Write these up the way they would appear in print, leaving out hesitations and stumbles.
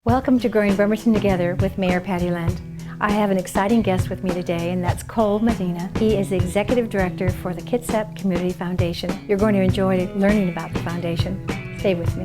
Welcome to Growing Bremerton Together with Mayor Patty Land. I have an exciting guest with me today, and that's Cole Medina. He is the Executive Director for the Kitsap Community Foundation. You're going to enjoy learning about the foundation. Stay with me.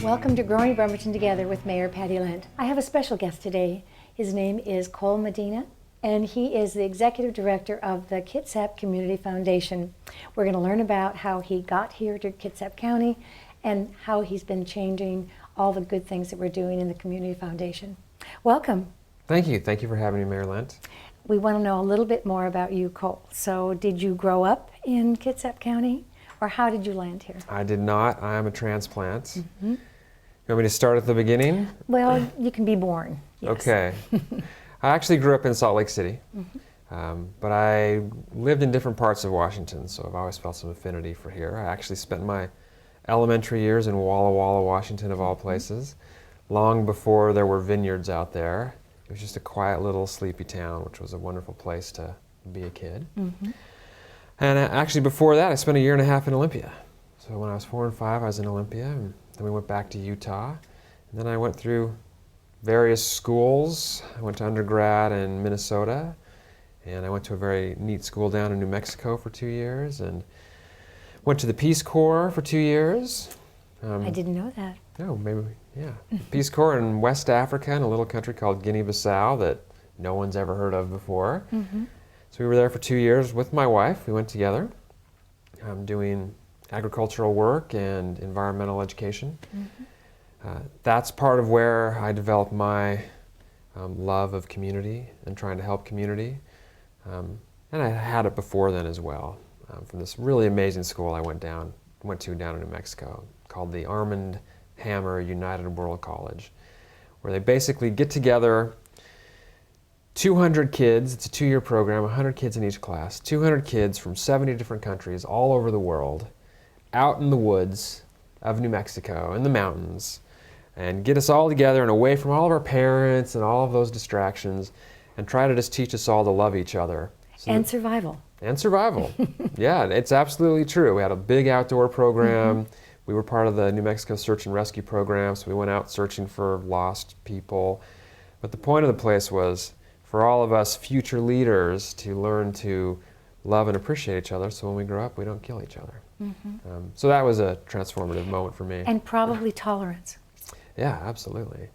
Welcome to Growing Bremerton Together with Mayor Patty Land. I have a special guest today. His name is Cole Medina, and he is the Executive Director of the Kitsap Community Foundation. We're going to learn about how he got here to Kitsap County and how he's been changing all the good things that we're doing in the Community Foundation. Welcome. Thank you. Thank you for having me, Mayor Lent. We want to know a little bit more about you, Cole. So did you grow up in Kitsap County, or how did you land here? I did not. I am a transplant. Mm-hmm. You want me to start at the beginning? Well, you can be born. Yes. Okay. I actually grew up in Salt Lake City, but I lived in different parts of Washington, so I've always felt some affinity for here. I actually spent my elementary years in Walla Walla, Washington, of all places, long before there were vineyards out there. It was just a quiet little sleepy town, which was a wonderful place to be a kid. Mm-hmm. And actually before that, I spent a year and a half in Olympia. So when I was 4 and 5, I was in Olympia, and then we went back to Utah, and then I went through various schools. I went to undergrad in Minnesota, and I went to a very neat school down in New Mexico for 2 years, and went to the Peace Corps for 2 years. I didn't know that. Oh, maybe, yeah. Peace Corps in West Africa, in a little country called Guinea-Bissau that no one's ever heard of before. Mm-hmm. So we were there for 2 years with my wife. We went together doing agricultural work and environmental education. Mm-hmm. That's part of where I developed my love of community and trying to help community. And I had it before then as well, from this really amazing school I went to down in New Mexico called the Armand Hammer United World College, where they basically get together 200 kids, it's a 2-year program, 100 kids in each class, 200 kids from 70 different countries all over the world, out in the woods of New Mexico, in the mountains, and get us all together and away from all of our parents and all of those distractions, and try to just teach us all to love each other. And survival. And survival. Yeah, it's absolutely true. We had a big outdoor program. Mm-hmm. We were part of the New Mexico Search and Rescue Program, so we went out searching for lost people. But the point of the place was for all of us future leaders to learn to love and appreciate each other, so when we grow up, we don't kill each other. Mm-hmm. So that was a transformative moment for me. And probably tolerance. Yeah, absolutely.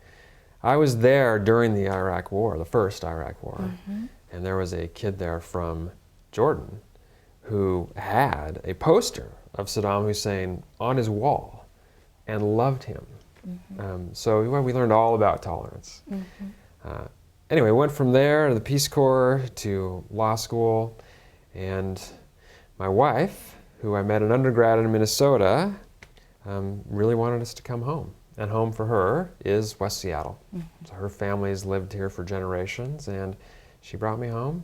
I was there during the Iraq War, the first Iraq War, and there was a kid there from Jordan who had a poster of Saddam Hussein on his wall and loved him. Mm-hmm. So we learned all about tolerance. Mm-hmm. Anyway, went from there to the Peace Corps to law school, and my wife, who I met in undergrad in Minnesota, really wanted us to come home. And home for her is West Seattle. Mm-hmm. So her family's lived here for generations, and she brought me home.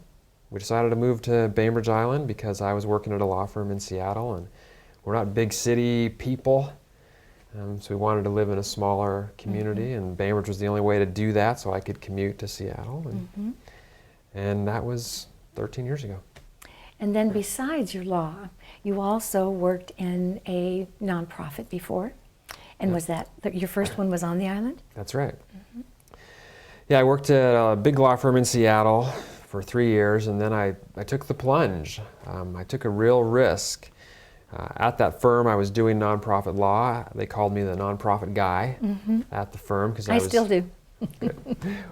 We decided to move to Bainbridge Island because I was working at a law firm in Seattle, and we're not big city people, so we wanted to live in a smaller community, and Bainbridge was the only way to do that, so I could commute to Seattle, and that was 13 years ago. And then besides your law, you also worked in a nonprofit before. And was that, your first one was on the island? That's right. Mm-hmm. Yeah, I worked at a big law firm in Seattle for 3 years, and then I took the plunge. I took a real risk. At that firm, I was doing nonprofit law. They called me the nonprofit guy at the firm. I still do.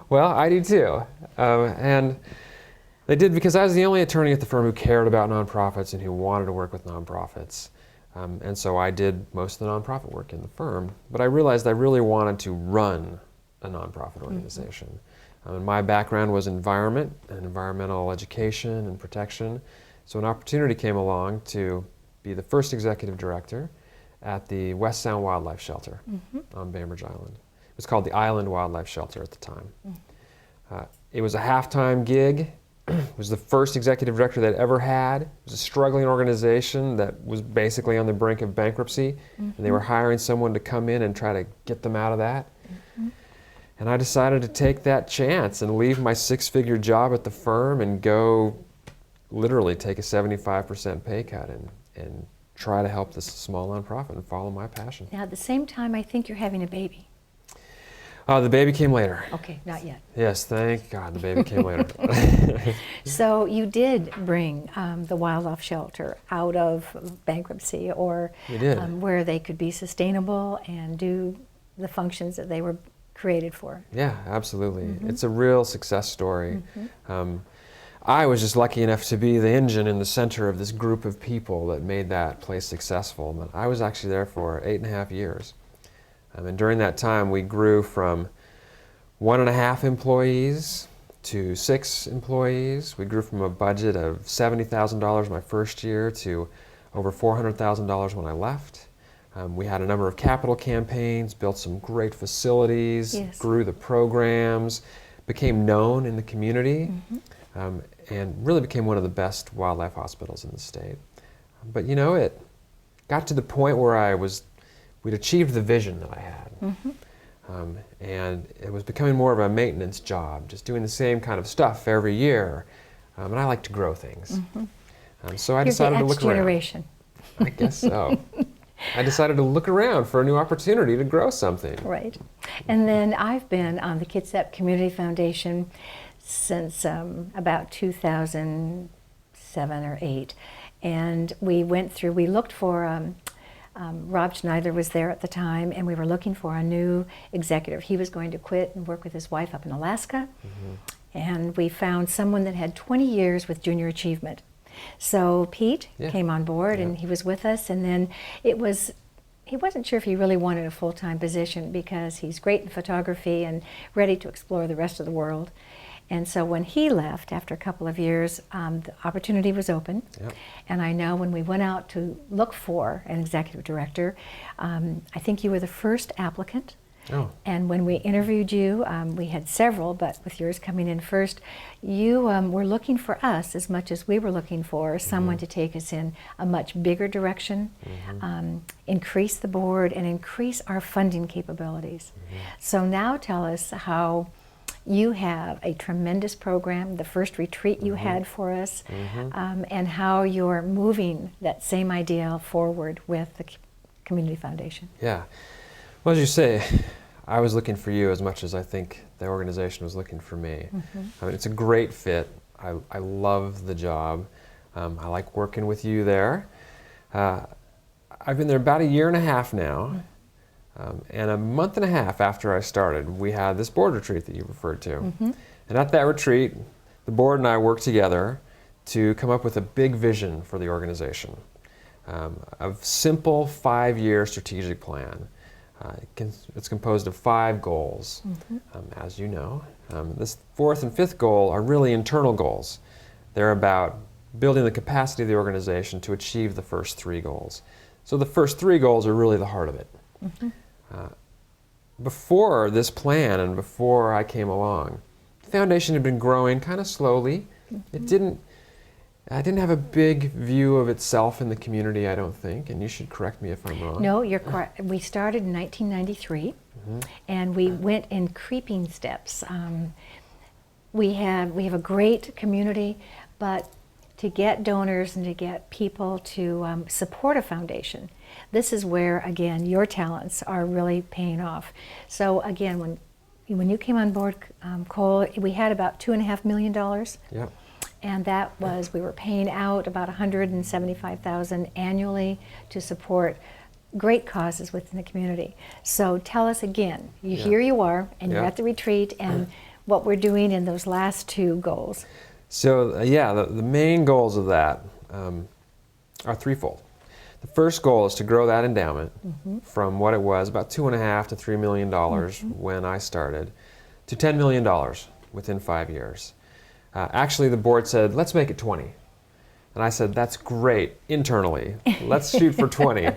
Well, I do too. And they did because I was the only attorney at the firm who cared about nonprofits and who wanted to work with nonprofits. And so I did most of the nonprofit work in the firm, but I realized I really wanted to run a nonprofit organization. And my background was environment and environmental education and protection, so an opportunity came along to be the first executive director at the West Sound Wildlife Shelter on Bainbridge Island. It was called the Island Wildlife Shelter at the time. It was a half-time gig. It was the first executive director they'd ever had. It was a struggling organization that was basically on the brink of bankruptcy, and they were hiring someone to come in and try to get them out of that. And I decided to take that chance and leave my 6-figure job at the firm and go literally take a 75% pay cut and try to help this small nonprofit and follow my passion. Now, at the same time, I think you're having a baby. The baby came later. Okay, not yet. Yes, thank God the baby came later. So you did bring the wildlife shelter out of bankruptcy, or We did. where they could be sustainable and do the functions that they were created for. Yeah, absolutely. It's a real success story. I was just lucky enough to be the engine in the center of this group of people that made that place successful. But I was actually there for 8.5 years. And during that time, we grew from 1.5 employees to 6 employees. We grew from a budget of $70,000 my first year to over $400,000 when I left. We had a number of capital campaigns, built some great facilities, Yes. grew the programs, became known in the community, and really became one of the best wildlife hospitals in the state. But you know, it got to the point where we'd achieved the vision that I had. And it was becoming more of a maintenance job, just doing the same kind of stuff every year. And I like to grow things. So I decided to look around. Generation. I guess so. I decided to look around for a new opportunity to grow something. Right. And then I've been on the Kitsap Community Foundation since about 2007 or 8. And we looked for, Rob Schneider was there at the time, and we were looking for a new executive. He was going to quit and work with his wife up in Alaska. And we found someone that had 20 years with junior achievement. So Pete came on board, and he was with us, and then he wasn't sure if he really wanted a full-time position because he's great in photography and ready to explore the rest of the world. And so when he left after a couple of years, the opportunity was open. And I know when we went out to look for an executive director, I think you were the first applicant. And when we interviewed you, we had several, but with yours coming in first, you were looking for us as much as we were looking for someone to take us in a much bigger direction, increase the board, and increase our funding capabilities. So now tell us how you have a tremendous program, the first retreat you had for us, and how you're moving that same ideal forward with the Community Foundation. Yeah. Well, as you say, I was looking for you as much as I think the organization was looking for me. I mean, it's a great fit. I love the job. I like working with you there. I've been there about 1.5 years now. And 1.5 months after I started, we had this board retreat that you referred to. And at that retreat, the board and I worked together to come up with a big vision for the organization. A simple 5-year strategic plan. It's composed of 5 goals, as you know. This 4th and 5th goal are really internal goals. They're about building the capacity of the organization to achieve the first 3 goals. So the first 3 goals are really the heart of it. Before this plan and before I came along, the foundation had been growing kind of slowly. I didn't have a big view of itself in the community, I don't think, and you should correct me if I'm wrong. No, you're correct. We started in 1993, and we went in creeping steps. We have a great community, but to get donors and to get people to support a foundation, this is where, again, your talents are really paying off. So again, when you came on board, Cole, we had about $2.5 million. And that was, we were paying out about $175,000 annually to support great causes within the community. So tell us again, here you are, and you're at the retreat, and what we're doing in those last 2 goals. So the main goals of that are threefold. The first goal is to grow that endowment from what it was, about $2.5 to $3 million when I started, to $10 million within 5 years. Actually, the board said, let's make it 20. And I said, that's great internally. Let's shoot for 20.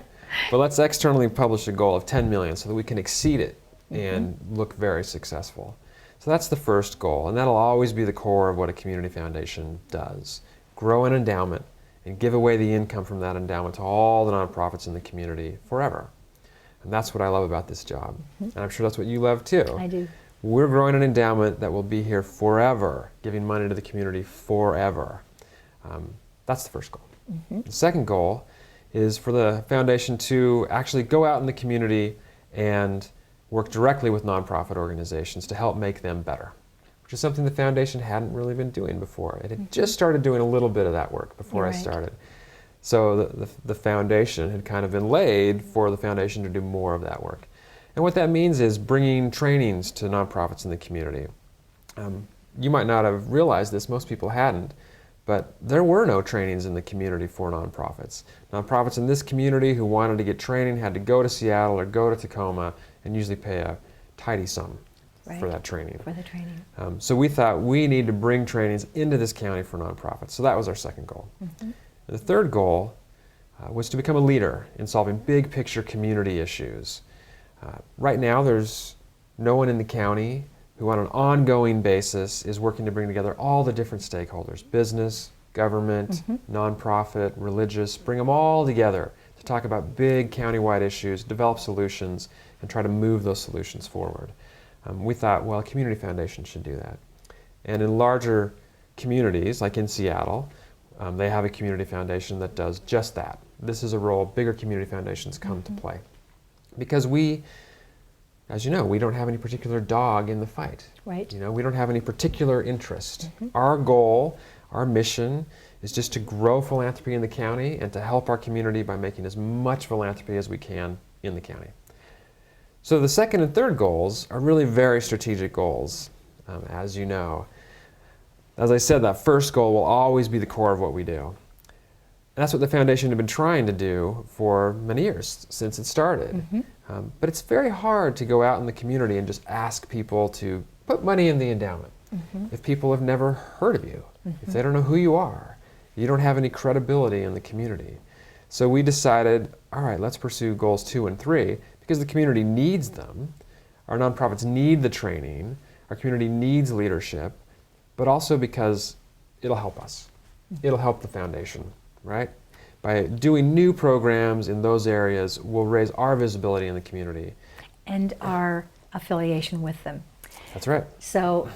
But let's externally publish a goal of 10 million so that we can exceed it and look very successful. So that's the first goal, and that'll always be the core of what a community foundation does. Grow an endowment and give away the income from that endowment to all the nonprofits in the community forever. And that's what I love about this job. And I'm sure that's what you love too. I do. We're growing an endowment that will be here forever, giving money to the community forever. That's the first goal. The second goal is for the foundation to actually go out in the community and work directly with nonprofit organizations to help make them better, which is something the foundation hadn't really been doing before. It had just started doing a little bit of that work before I started. So the foundation had kind of been laid for the foundation to do more of that work. And what that means is bringing trainings to nonprofits in the community. You might not have realized this, most people hadn't, but there were no trainings in the community for nonprofits. Nonprofits in this community who wanted to get training had to go to Seattle or go to Tacoma and usually pay a tidy sum for that training. For the training. So we thought we need to bring trainings into this county for nonprofits. So that was our second goal. The third goal was to become a leader in solving big picture community issues. Right now there's no one in the county who on an ongoing basis is working to bring together all the different stakeholders, business, government, nonprofit, religious, bring them all together to talk about big countywide issues, develop solutions, and try to move those solutions forward. We thought, well, a community foundation should do that. And in larger communities, like in Seattle, they have a community foundation that does just that. This is a role bigger community foundations come to play. Because we, as you know, we don't have any particular dog in the fight. Right. You know, we don't have any particular interest. Our goal, our mission, is just to grow philanthropy in the county and to help our community by making as much philanthropy as we can in the county. So the second and third goals are really very strategic goals, as you know. As I said, that first goal will always be the core of what we do. And that's what the foundation had been trying to do for many years since it started. But it's very hard to go out in the community and just ask people to put money in the endowment. If people have never heard of you, if they don't know who you are, you don't have any credibility in the community. So we decided, all right, let's pursue goals 2 and 3 because the community needs them. Our nonprofits need the training. Our community needs leadership, but also because it'll help us. It'll help the foundation, right? By doing new programs in those areas, we'll raise our visibility in the community. And our affiliation with them. That's right. So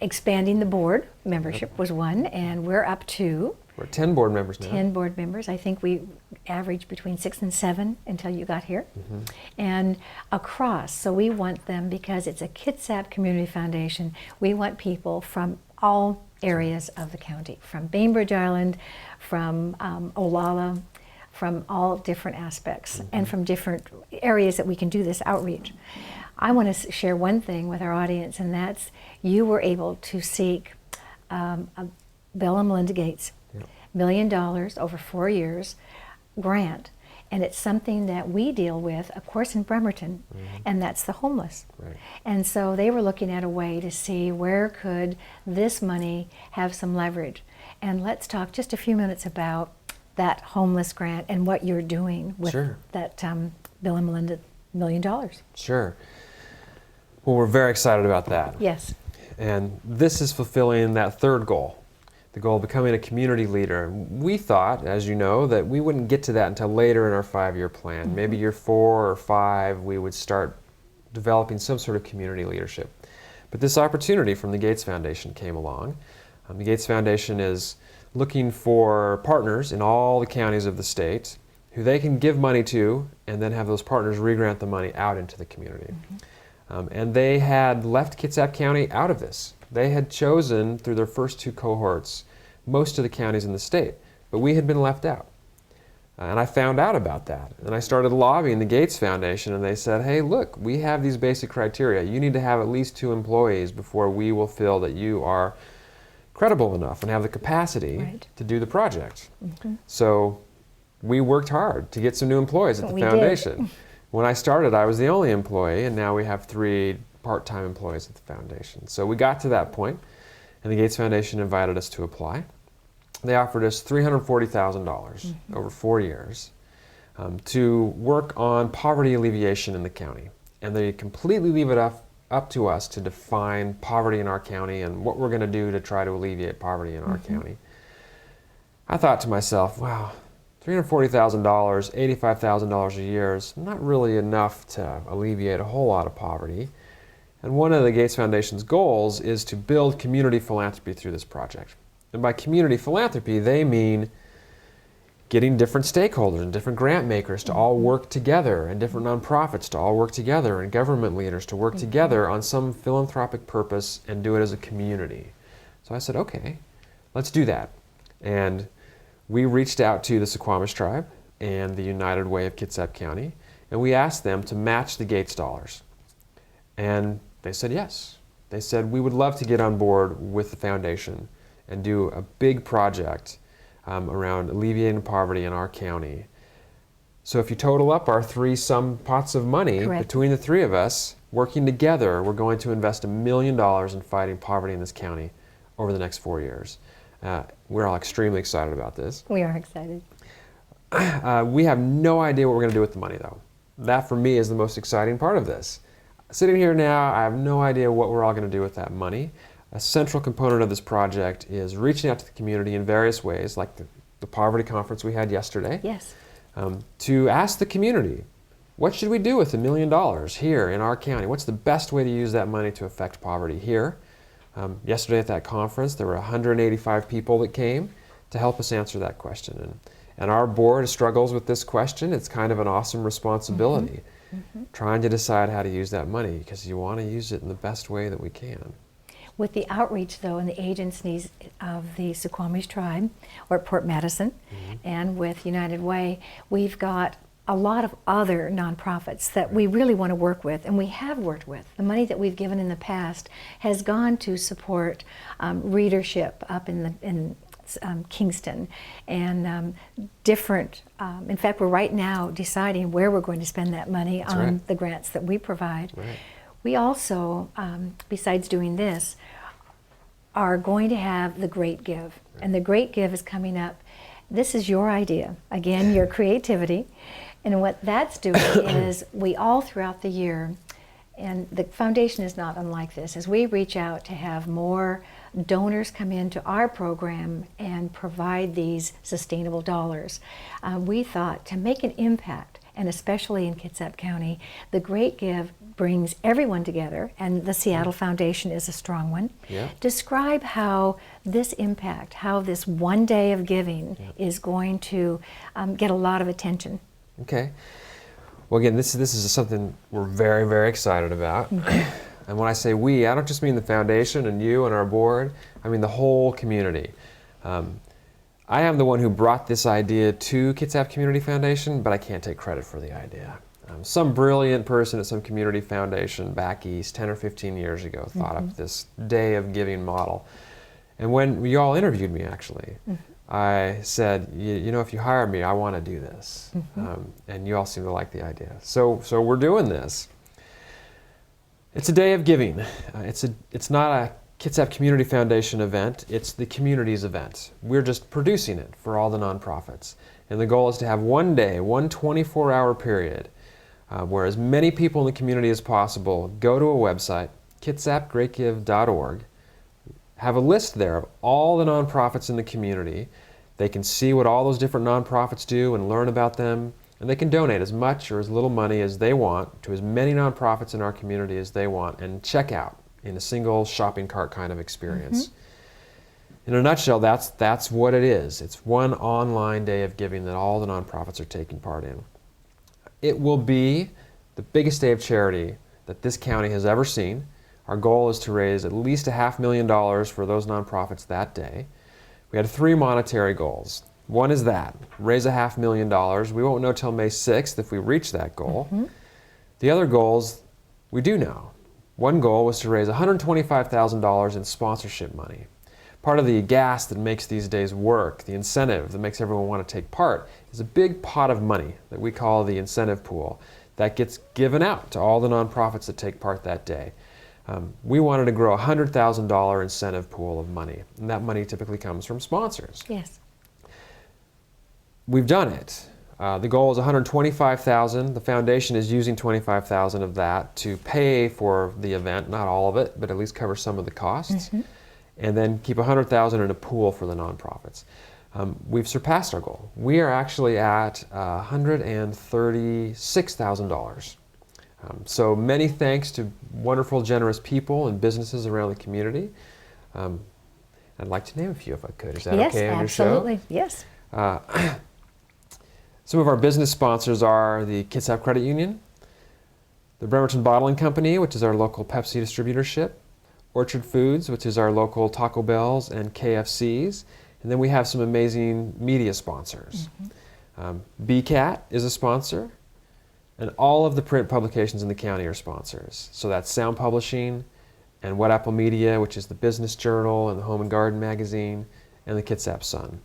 expanding the board membership was one, and we're up to We're 10 board members now. 10 board members. I think we averaged between 6 and 7 until you got here. And across, so we want them, because it's a Kitsap Community Foundation, we want people from all areas of the county, from Bainbridge Island, from Olalla, from all different aspects, and from different areas that we can do this outreach. I want to share one thing with our audience, and that's you were able to seek a Bill and Melinda Gates $1 million over 4 years grant, and it's something that we deal with, of course, in Bremerton, and that's the homeless. And so they were looking at a way to see where could this money have some leverage. And let's talk just a few minutes about that homeless grant and what you're doing with that Bill and Melinda $1 million. Sure. Well, we're very excited about that. Yes. And this is fulfilling that third goal, the goal of becoming a community leader. We thought, as you know, that we wouldn't get to that until later in our 5-year plan. Maybe year 4 or 5, we would start developing some sort of community leadership. But this opportunity from the Gates Foundation came along. The Gates Foundation is looking for partners in all the counties of the state who they can give money to and then have those partners re-grant the money out into the community. And they had left Kitsap County out of this. They had chosen, through their first 2 cohorts, most of the counties in the state, but we had been left out. And I found out about that, and I started lobbying the Gates Foundation, and they said, hey, look, we have these basic criteria. You need to have at least 2 employees before we will feel that you are credible enough and have the capacity to do the project. So we worked hard to get some new employees at the foundation. When I started, I was the only employee, and now we have 3 part-time employees at the foundation. So we got to that point, and the Gates Foundation invited us to apply. They offered us $340,000 over 4 years to work on poverty alleviation in the county. And they completely leave it up to us to define poverty in our county and what we're going to do to try to alleviate poverty in our county. I thought to myself, wow, $340,000, $85,000 a year is not really enough to alleviate a whole lot of poverty. And one of the Gates Foundation's goals is to build community philanthropy through this project. And by community philanthropy, they mean getting different stakeholders and different grant makers to all work together, and different nonprofits to all work together, and government leaders to work together on some philanthropic purpose and do it as a community. So I said, okay, let's do that. And we reached out to the Suquamish tribe and the United Way of Kitsap County, and we asked them to match the Gates dollars. And they said yes. They said, we would love to get on board with the foundation and do a big project around alleviating poverty in our county. So if you total up our some pots of money, Correct. between the three of us, working together, we're going to invest $1 million in fighting poverty in this county over the next 4 years. We're all extremely excited about this. We are excited. We have no idea what we're going to do with the money, though. That, for me, is the most exciting part of this. Sitting here now, I have no idea what we're all going to do with that money. A central component of this project is reaching out to the community in various ways, like the poverty conference we had yesterday, Yes. to ask the community, what should we do with $1 million here in our county? What's the best way to use that money to affect poverty here? Yesterday at that conference, there were 185 people that came to help us answer that question. And our board struggles with this question. It's kind of an awesome responsibility, trying to decide how to use that money, because you want to use it in the best way that we can. With the outreach, though, and the agencies of the Suquamish tribe, or Port Madison, and with United Way, we've got a lot of other nonprofits that we really want to work with, and we have worked with. The money that we've given in the past has gone to support readership up in Kingston, and different, in fact, we're right now deciding where we're going to spend that money on the grants that we provide. Right. We also, besides doing this, are going to have the Great Give. And the Great Give is coming up. This is your idea. Again, your creativity. And what that's doing is we all throughout the year, and the foundation is not unlike this, as we reach out to have more donors come into our program and provide these sustainable dollars. We thought to make an impact, and especially in Kitsap County, the Great Give brings everyone together, and the Seattle Foundation is a strong one. Yeah. Describe how this impact, how this one day of giving is going to get a lot of attention. Okay. Well, again, this is something we're very, very excited about. And when I say we, I don't just mean the foundation and you and our board. I mean the whole community. I am the one who brought this idea to Kitsap Community Foundation, but I can't take credit for the idea. Some brilliant person at some community foundation back east 10 or 15 years ago thought up this day of giving model. And when you all interviewed me, actually, I said, you know, if you hire me, I want to do this. And you all seem to like the idea. So we're doing this. It's a day of giving. It's not a Kitsap Community Foundation event, it's the community's event. We're just producing it for all the nonprofits. And the goal is to have one day, one 24-hour period, where as many people in the community as possible go to a website, kitsapgreatgive.org, have a list there of all the nonprofits in the community. They can see what all those different nonprofits do and learn about them, and they can donate as much or as little money as they want to as many nonprofits in our community as they want, and check out in a single shopping cart kind of experience. In a nutshell, that's what it is. It's one online day of giving that all the nonprofits are taking part in. It will be the biggest day of charity that this county has ever seen. Our goal is to raise at least $500,000 for those nonprofits that day. We had 3 monetary goals. One is that, raise $500,000. We won't know till May 6th if we reach that goal. The other goals, we do know. One goal was to raise $125,000 in sponsorship money. Part of the gas that makes these days work, the incentive that makes everyone want to take part, is a big pot of money that we call the incentive pool that gets given out to all the nonprofits that take part that day. We wanted to grow a $100,000 incentive pool of money, and that money typically comes from sponsors. Yes. We've done it. The goal is $125,000. The foundation is using $25,000 of that to pay for the event, not all of it, but at least cover some of the costs, and then keep $100,000 in a pool for the nonprofits. We've surpassed our goal. We are actually at $136,000. So many thanks to wonderful, generous people and businesses around the community. I'd like to name a few if I could. Is that okay on your show? Yes, absolutely. Yes. Some of our business sponsors are the Kitsap Credit Union, the Bremerton Bottling Company, which is our local Pepsi distributorship, Orchard Foods, which is our local Taco Bells and KFCs, and then we have some amazing media sponsors. BCAT is a sponsor, and all of the print publications in the county are sponsors. So that's Sound Publishing and Wet Apple Media, which is the Business Journal and the Home and Garden magazine, and the Kitsap Sun.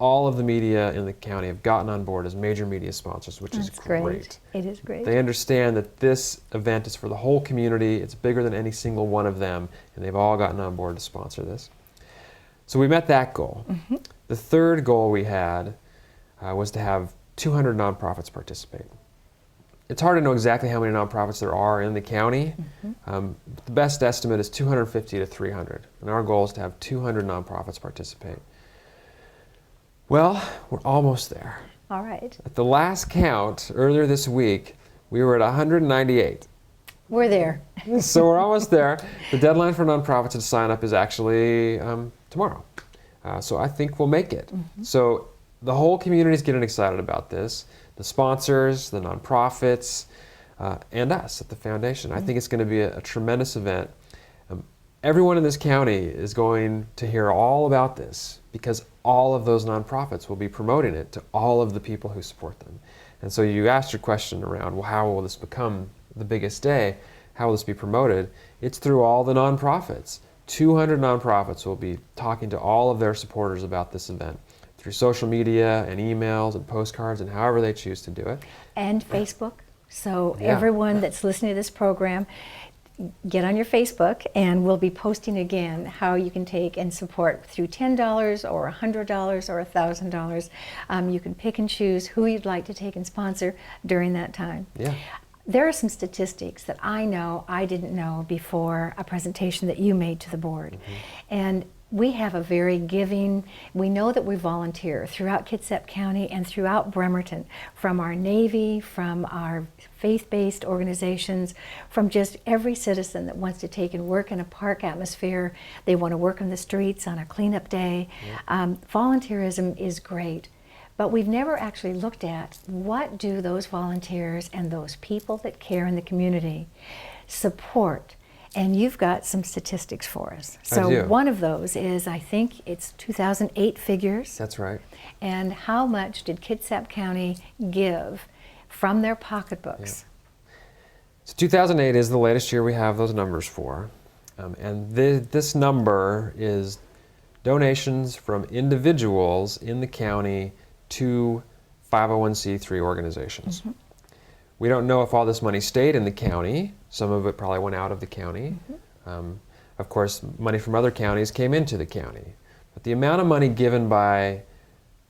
All of the media in the county have gotten on board as major media sponsors, which is great. It is great. They understand that this event is for the whole community. It's bigger than any single one of them, and they've all gotten on board to sponsor this. So we met that goal. The third goal we had was to have 200 nonprofits participate. It's hard to know exactly how many nonprofits there are in the county. The best estimate is 250 to 300, and our goal is to have 200 nonprofits participate. Well, we're almost there. All right. At the last count, earlier this week, we were at 198. We're there. So we're almost there. The deadline for nonprofits to sign up is actually tomorrow. So I think we'll make it. So the whole community is getting excited about this. The sponsors, the nonprofits, and us at the foundation. I think it's going to be a tremendous event. Everyone in this county is going to hear all about this because all of those nonprofits will be promoting it to all of the people who support them. And so you asked your question around, well, how will this become the biggest day? How will this be promoted? It's through all the nonprofits. 200 nonprofits will be talking to all of their supporters about this event through social media and emails and postcards and however they choose to do it. And Facebook. So everyone that's listening to this program, get on your Facebook, and we'll be posting again how you can take and support through $10 or $100 or $1,000. You can pick and choose who you'd like to take and sponsor during that time. There are some statistics that I know I didn't know before a presentation that you made to the board. And we have a very giving, we know that we volunteer throughout Kitsap County and throughout Bremerton, from our Navy, from our faith-based organizations, from just every citizen that wants to take and work in a park atmosphere. They want to work in the streets on a cleanup day. Volunteerism is great, but we've never actually looked at what do those volunteers and those people that care in the community support. And you've got some statistics for us. So one of those is, I think it's 2008 figures. That's right. And how much did Kitsap County give from their pocketbooks? So 2008 is the latest year we have those numbers for. And this number is donations from individuals in the county to 501c3 organizations. We don't know if all this money stayed in the county. Some of it probably went out of the county. Of course, money from other counties came into the county. But the amount of money given by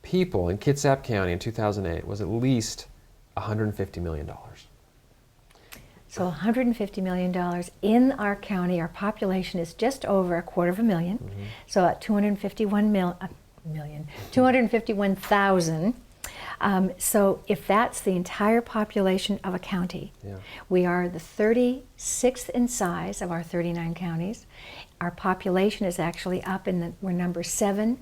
people in Kitsap County in 2008 was at least $150 million. So $150 million in our county. Our population is just over 250,000. So at 251,000. So if that's the entire population of a county, we are the 36th in size of our 39 counties. Our population is actually up we're number 7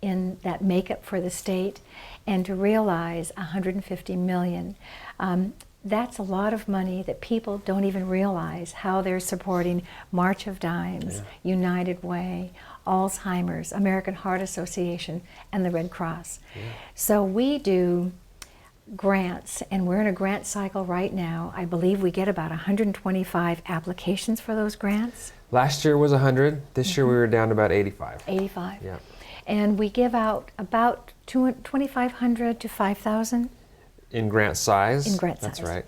in that makeup for the state. And to realize 150 million, that's a lot of money that people don't even realize how they're supporting March of Dimes, United Way, Alzheimer's, American Heart Association, and the Red Cross. So we do grants, and we're in a grant cycle right now. I believe we get about 125 applications for those grants. Last year was 100. This year we were down to about 85. 85. And we give out about 2,500 to 5,000. In grant size. In grant size. That's right.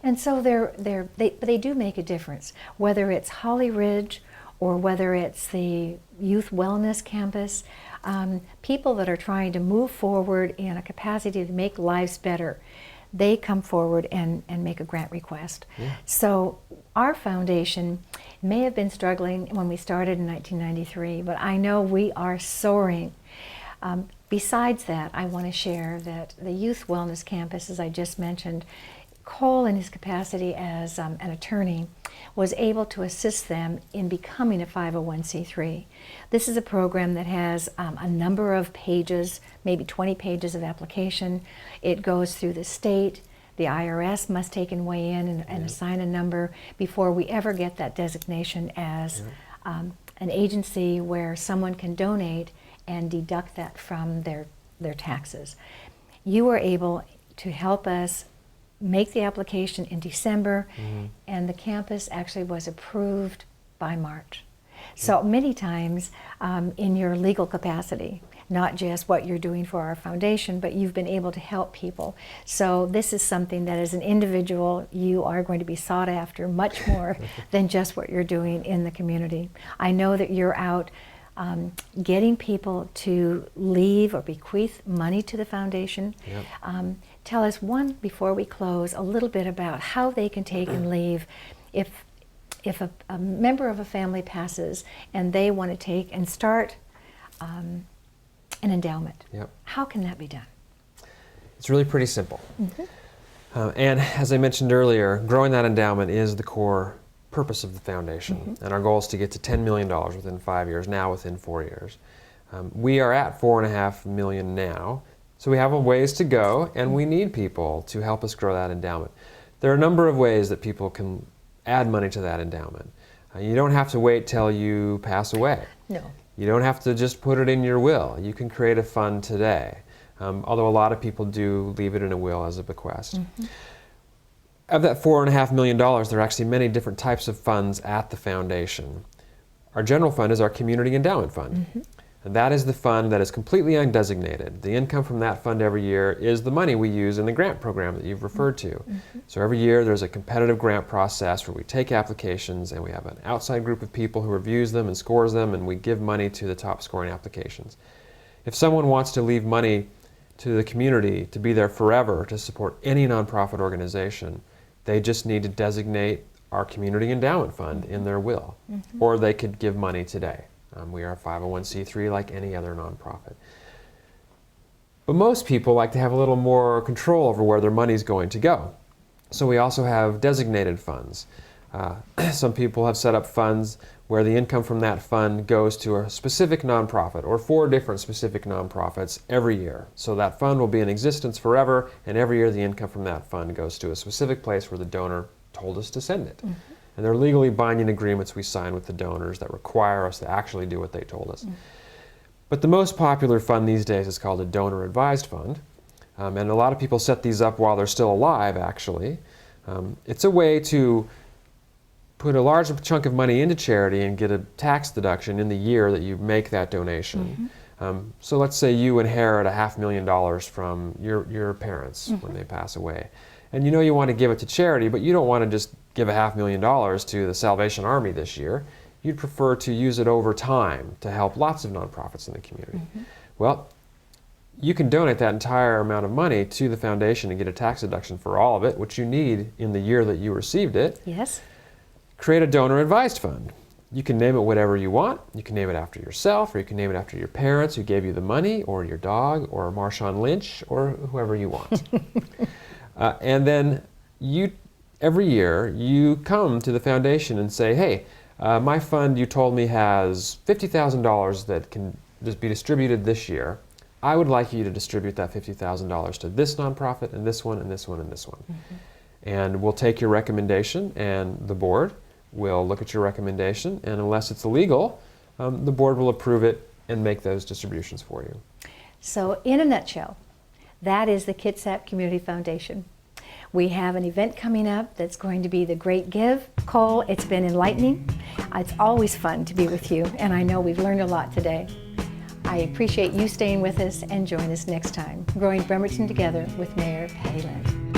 And so they do make a difference, whether it's Holly Ridge or whether it's the Youth Wellness Campus. People that are trying to move forward in a capacity to make lives better, they come forward and make a grant request. So our foundation may have been struggling when we started in 1993, but I know we are soaring. Besides that, I want to share that the Youth Wellness Campus, as I just mentioned, Cole, in his capacity as an attorney, was able to assist them in becoming a 501c3. This is a program that has a number of pages, maybe 20 pages of application. It goes through the state. The IRS must take and weigh in and assign a number before we ever get that designation as an agency where someone can donate and deduct that from their taxes. You were able to help us make the application in December, and the campus actually was approved by March. So many times in your legal capacity, not just what you're doing for our foundation, but you've been able to help people. So this is something that as an individual, you are going to be sought after much more than just what you're doing in the community. I know that you're out getting people to leave or bequeath money to the foundation. Yep. Tell us, one, before we close, a little bit about how they can take and leave if a member of a family passes and they want to take and start an endowment. Yep. How can that be done? It's really pretty simple. And as I mentioned earlier, growing that endowment is the core purpose of the foundation. And our goal is to get to $10 million within 5 years, now within 4 years. We are at $4.5 million now, so we have a ways to go, and we need people to help us grow that endowment. There are a number of ways that people can add money to that endowment. You don't have to wait till you pass away. No. You don't have to just put it in your will. You can create a fund today, although a lot of people do leave it in a will as a bequest. Of that $4.5 million, there are actually many different types of funds at the foundation. Our general fund is our community endowment fund. And that is the fund that is completely undesignated. The income from that fund every year is the money we use in the grant program that you've referred to. So every year there's a competitive grant process where we take applications and we have an outside group of people who reviews them and scores them, and we give money to the top scoring applications. If someone wants to leave money to the community to be there forever to support any nonprofit organization, they just need to designate our community endowment fund in their will, or they could give money today. We are a 501c3 like any other nonprofit. But most people like to have a little more control over where their money is going to go. So we also have designated funds. Some people have set up funds where the income from that fund goes to a specific nonprofit or 4 different specific nonprofits every year. So that fund will be in existence forever, and every year the income from that fund goes to a specific place where the donor told us to send it. And they're legally binding agreements we sign with the donors that require us to actually do what they told us. But the most popular fund these days is called a donor advised fund. And a lot of people set these up while they're still alive, actually. It's a way to put a large chunk of money into charity and get a tax deduction in the year that you make that donation. So let's say you inherit $500,000 from your parents when they pass away. And you know you want to give it to charity, but you don't want to just give $500,000 to the Salvation Army this year. You'd prefer to use it over time to help lots of nonprofits in the community. Well, you can donate that entire amount of money to the foundation and get a tax deduction for all of it, which you need in the year that you received it. Yes. Create a donor advised fund. You can name it whatever you want. You can name it after yourself, or you can name it after your parents who gave you the money, or your dog, or Marshawn Lynch, or whoever you want. And then every year you come to the foundation and say, hey, my fund you told me has $50,000 that can just be distributed this year. I would like you to distribute that $50,000 to this nonprofit and this one and this one and this one. And we'll take your recommendation, and the board will look at your recommendation, and unless it's illegal, the board will approve it and make those distributions for you. So in a nutshell, that is the Kitsap Community Foundation. We have an event coming up that's going to be the Great Give. Cole, it's been enlightening. It's always fun to be with you, and I know we've learned a lot today. I appreciate you staying with us, and join us next time, Growing Bremerton Together with Mayor Patty Lynn.